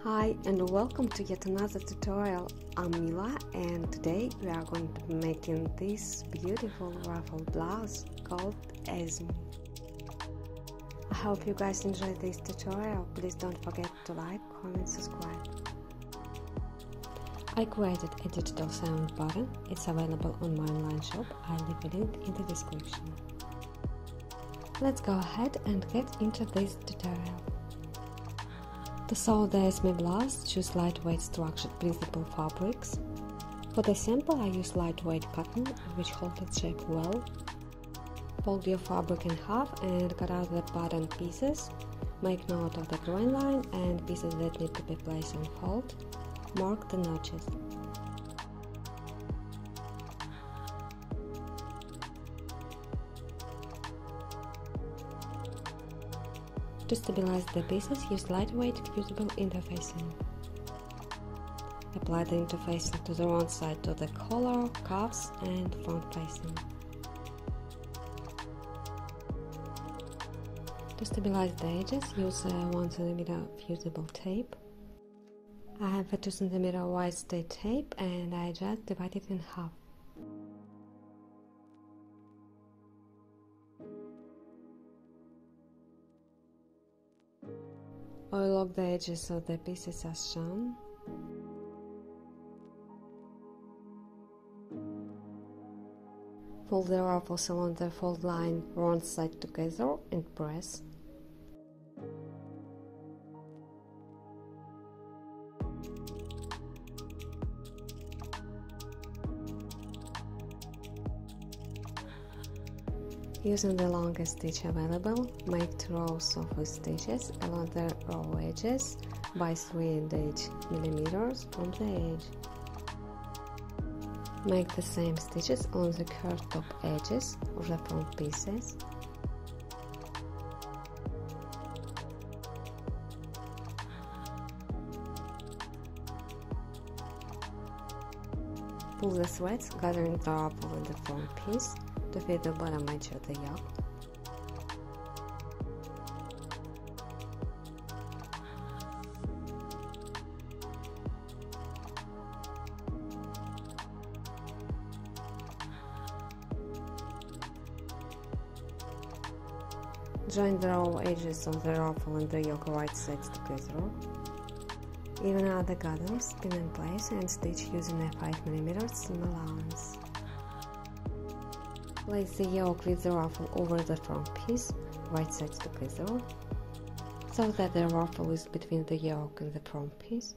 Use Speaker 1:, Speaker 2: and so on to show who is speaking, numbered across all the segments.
Speaker 1: Hi and welcome to yet another tutorial. I'm Mila and today we are going to be making this beautiful ruffled blouse called Esme. I hope you guys enjoyed this tutorial. Please don't forget to like, comment, subscribe. I created a digital sound button. It's available on my online shop. I'll leave a link in the description. Let's go ahead and get into this tutorial. To sew the Esme blouse, choose lightweight structured breathable fabrics. For the sample I use lightweight cotton, which holds its shape well. Fold your fabric in half and cut out the button pieces. Make note of the grain line and pieces that need to be placed on fold. Mark the notches. To stabilize the pieces, use lightweight fusible interfacing. Apply the interfacing to the wrong side to the collar, cuffs and front facing. To stabilize the edges, use a 1 cm fusible tape. I have a 2 cm wide stay tape and I just divide it in half. Oil lock the edges of the pieces as shown. Fold the ruffles along the fold line wrong side together and press. Using the longest stitch available, make 2 rows of stitches along the row edges by 3.8 mm from the edge. Make the same stitches on the curved top edges of the front pieces. Pull the threads, gathering the ruffle in the front piece to fit the bottom edge of the yoke. Join the row edges of the ruffle and the yoke right sides together. Even out the gathers, pin in place and stitch using a 5 mm seam allowance. Place the yoke with the ruffle over the front piece, right sides together, so that the ruffle is between the yoke and the front piece.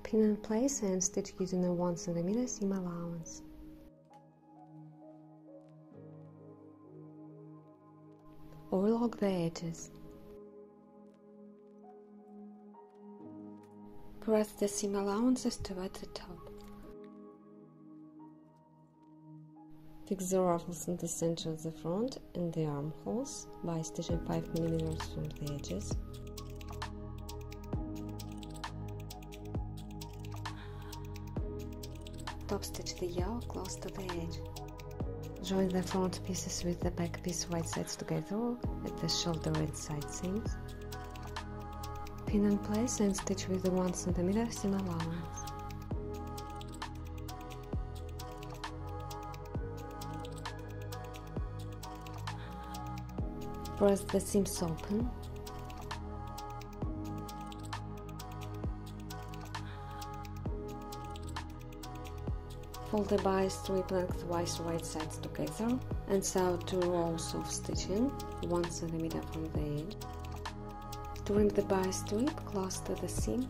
Speaker 1: Pin in place and stitch using a 1 cm seam allowance. Overlock the edges. Press the seam allowances toward the top. Fix the ruffles in the center of the front and the armholes by stitching 5 mm from the edges. Top stitch the yoke close to the edge. Join the front pieces with the back piece right sides together at the shoulder and side seams. Pin in place and stitch with the 1 cm seam allowance. Press the seams open. Fold the bias strip lengthwise right sides together and sew 2 rows of stitching 1 cm from the edge. Trim the bias strip close to the seam.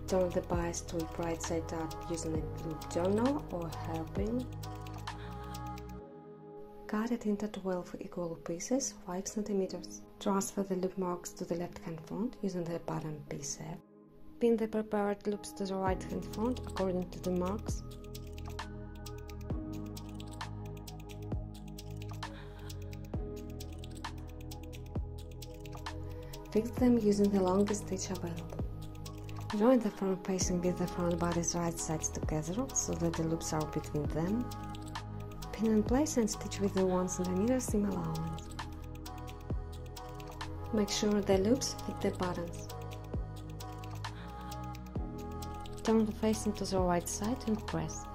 Speaker 1: Turn the bias strip right side up using a loop turner or hairpin. Cut it into 12 equal pieces, 5 cm. Transfer the loop marks to the left hand front using the bottom piece. Pin the prepared loops to the right hand front according to the marks. Fix them using the longest stitch available. Join the front facing with the front body's right sides together so that the loops are between them. Pin in place and stitch with the 1 cm seam allowance. Make sure the loops fit the buttons. Turn the facing to the right side and press.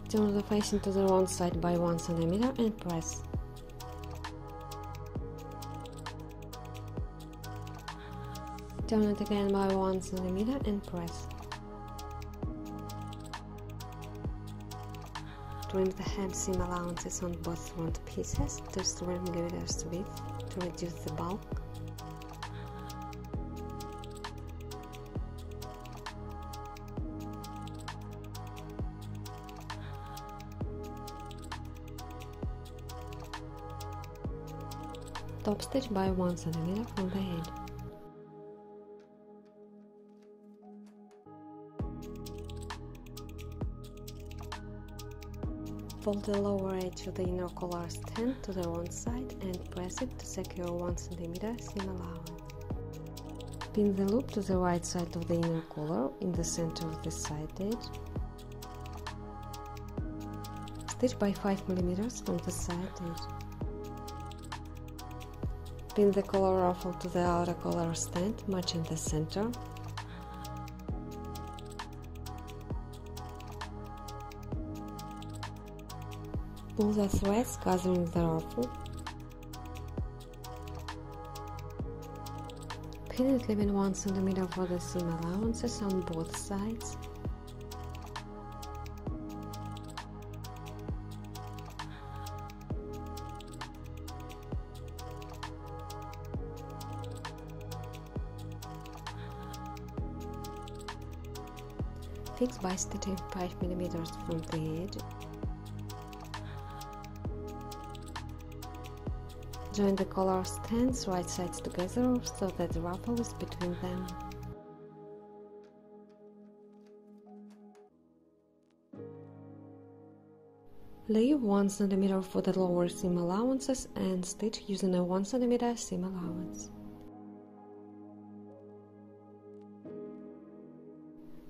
Speaker 1: Turn the facing to the wrong side by 1 cm and press. Turn it again by 1 cm and press. Trim the hem seam allowances on both front pieces to 3 mm width to reduce the bulk. Top stitch by 1 cm from the edge. Fold the lower edge of the inner collar stand to the wrong side and press it to secure 1 cm seam allowance. Pin the loop to the right side of the inner collar in the center of the side edge. Stitch by 5 mm from the side edge. Pin the collar ruffle to the outer collar stand, matching the center. Pull the threads, gathering the ruffle. Pin it, leaving 1 cm for the seam allowances on both sides. Fix by stitching 5 mm from the edge. Join the collar stands right sides together so that the ruffle is between them. Leave 1 cm for the lower seam allowances and stitch using a 1 cm seam allowance.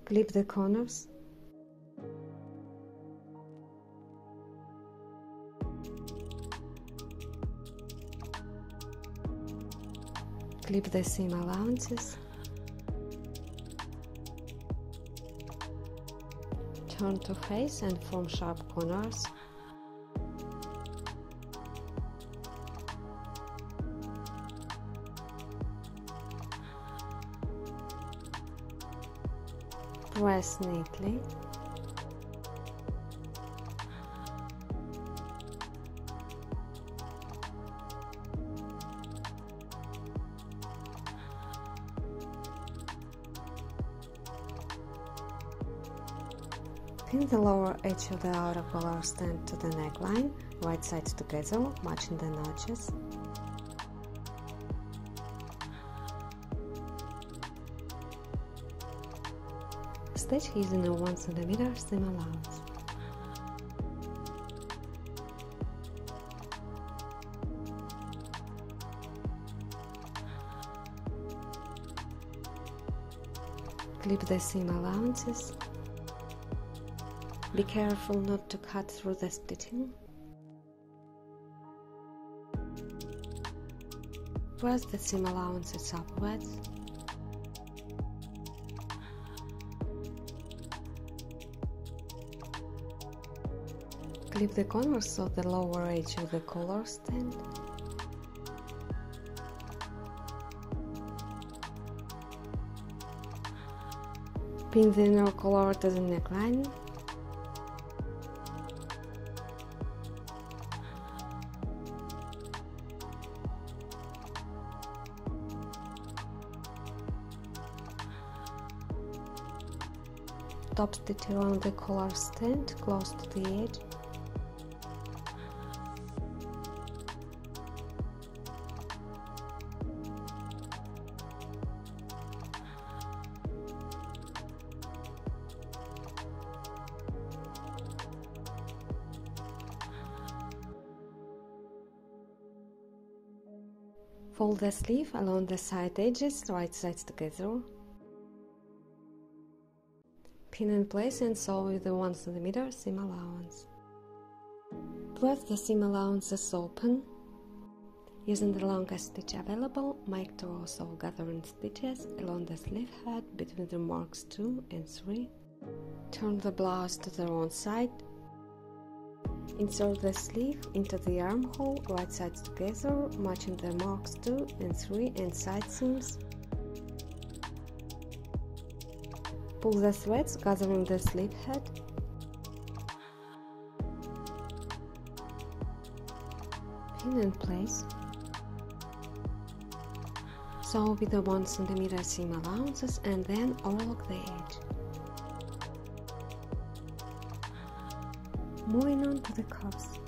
Speaker 1: Clip the corners. Clip the seam allowances. Turn to face and form sharp corners. Press neatly. Pin the lower edge of the outer collar stand to the neckline, right sides together, matching the notches. Stitch using a 1 cm seam allowance. Clip the seam allowances. Be careful not to cut through the stitching. Press the seam allowances upwards. Clip the corners of the lower edge of the collar stand. Pin the inner collar to the neckline. Top stitch around the collar stand close to the edge. Fold the sleeve along the side edges, right sides together. Pin in place and sew with the 1 cm seam allowance. Press the seam allowances open. Using the longest stitch available, make 2 rows of gathering stitches along the sleeve head between the marks 2 and 3. Turn the blouse to the wrong side. Insert the sleeve into the armhole, right sides together, matching the marks 2 and 3 and side seams. Pull the threads, gathering the sleeve head. Pin in place. Sew with the 1 cm seam allowances and then overlock the edge. Moving on to the cuffs.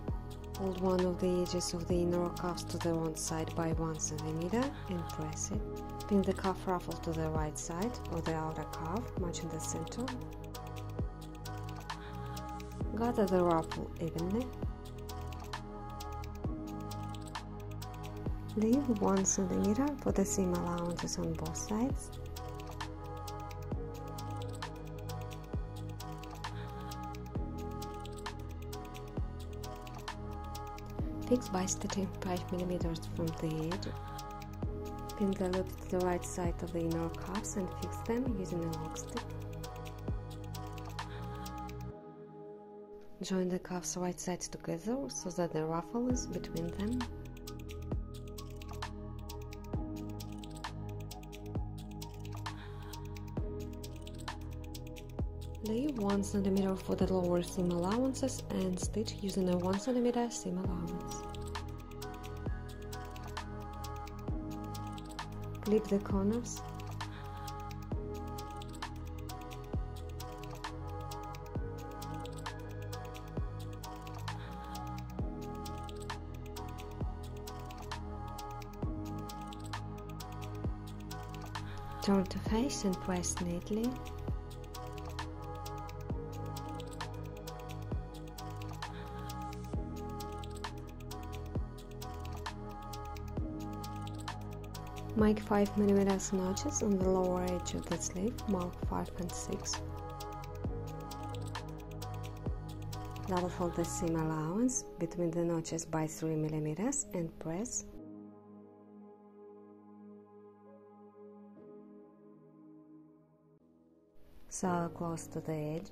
Speaker 1: Hold one of the edges of the inner cuffs to the wrong side by 1 cm and press it. Pin the cuff ruffle to the right side of the outer cuff, matching the center. Gather the ruffle evenly. Leave 1 cm for the seam allowances on both sides. Fix by stitching 5 mm from the edge. Pin the loops to the right side of the inner cuffs and fix them using a lock stick. Join the cuffs right sides together so that the ruffle is between them. Leave 1 cm for the lower seam allowances and stitch using a 1 cm seam allowance. Clip the corners. Turn to face and press neatly. Make 5 mm notches on the lower edge of the sleeve, mark 5 and 6. Double fold the seam allowance between the notches by 3 mm and press. Sew close to the edge.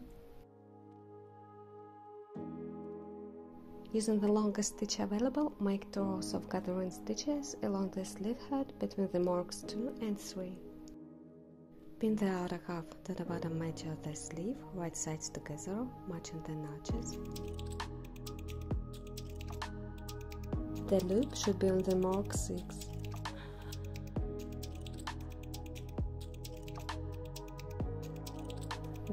Speaker 1: Using the longest stitch available, make 2 rows of gathering stitches along the sleeve head between the marks 2 and 3. Pin the outer cuff to the bottom edge of the sleeve, right sides together, matching the notches. The loop should be on the mark 6.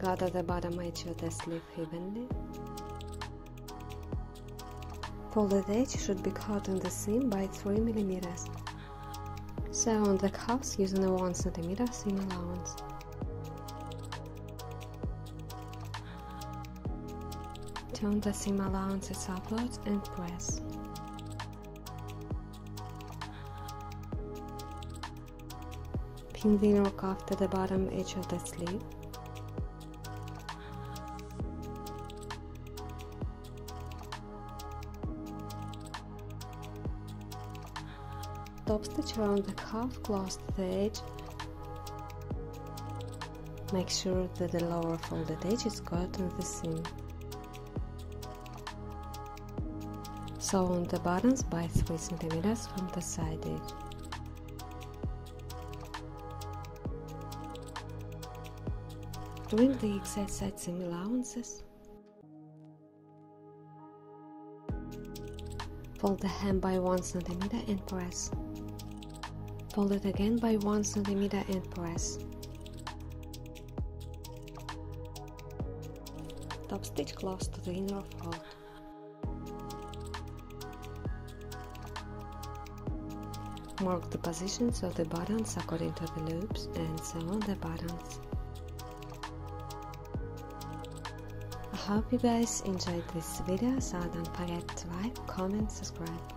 Speaker 1: Gather the bottom edge of the sleeve evenly. Folded edge should be cut on the seam by 3 mm. Sew on the cuffs using a 1 cm seam allowance. Turn the seam allowances upwards and press. Pin the inner cuff to the bottom edge of the sleeve. Top stitch around the cuff close to the edge. Make sure that the lower folded edge is cut on the seam. Sew on the buttons by 3 cm from the side edge. Trim the excess side seam allowances. Fold the hem by 1 cm and press. Fold it again by 1 cm and press. Top stitch close to the inner fold. Mark the positions of the buttons according to the loops and sew on the buttons. I hope you guys enjoyed this video, so don't forget to like, comment, subscribe.